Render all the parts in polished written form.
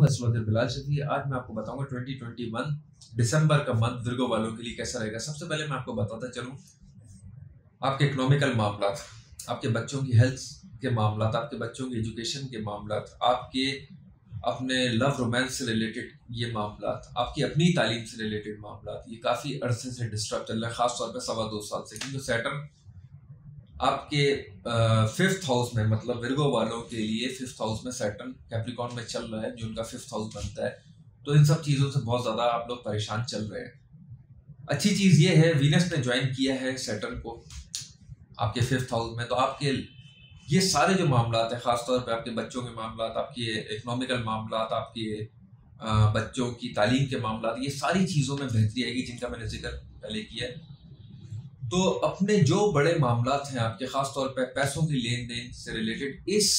मैं एस्ट्रोलॉजर बिलाल शफी। आज मैं आपको बताऊंगा 2021 दिसंबर का मंथ विर्गो वालों के लिए कैसा रहेगा। सबसे पहले मैं आपको बताता चलूं आपके इकोनॉमिकल मामला, आपके बच्चों की हेल्थ के मामला, आपके बच्चों की एजुकेशन के मामला, आपके अपने लव रोमांस से रिलेटेड ये मामला, आपकी अपनी तालीम से रिलेटेड मामला, ये काफ़ी अरसे से डिस्टर्ब चल रहा है, ख़ासतौर पर 2.25 साल से, क्योंकि सैटर्न आपके 5th हाउस में, मतलब विर्गो वालों के लिए 5th हाउस में सैटर्न कैप्रिकॉर्न में चल रहा है, जो उनका 5th हाउस बनता है। तो इन सब चीज़ों से बहुत ज़्यादा आप लोग परेशान चल रहे हैं। अच्छी चीज़ ये है, वीनस ने ज्वाइन किया है सैटर्न को आपके 5th हाउस में, तो आपके ये सारे जो मामला हैं, ख़ासतौर पे आपके बच्चों के मामला, आपके इकोनॉमिकल मामला, आपके बच्चों की तालीम के मामला, ये सारी चीज़ों में बेहतरी आएगी, जिनका मैंने जिक्र पहले किया है। तो अपने जो बड़े मामला हैं आपके, ख़ासतौर पे पैसों की लेन देन से रिलेटेड, इस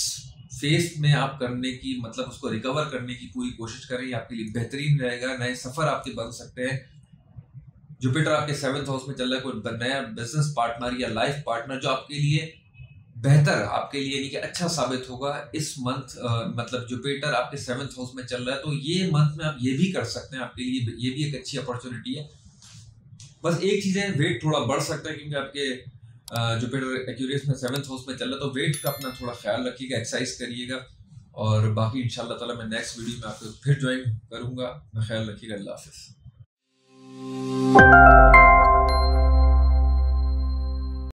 फेज में आप करने की, मतलब उसको रिकवर करने की पूरी कोशिश करें, आपके लिए बेहतरीन रहेगा। नए सफ़र आपके बन सकते हैं। जुपिटर आपके 7th हाउस में चल रहा है, कोई नया बिजनेस पार्टनर या लाइफ पार्टनर जो आपके लिए बेहतर, आपके लिए यानी कि अच्छा साबित होगा इस मंथ। मतलब जुपिटर आपके 7th हाउस में चल रहा है, तो ये मंथ में आप ये भी कर सकते हैं, आपके लिए ये भी एक अच्छी अपॉर्चुनिटी है। बस एक चीज़ है, वेट थोड़ा बढ़ सकता है, क्योंकि आपके जुपिटर एक्यूरियस में 7th हाउस में चल रहा है, तो वेट का अपना थोड़ा ख्याल रखिएगा, एक्सरसाइज करिएगा। और बाकी इंशाल्लाह ताला मैं नेक्स्ट वीडियो में आपको फिर ज्वाइन करूंगा। अपना ख्याल रखिएगा। अल्लाह हाफिज़।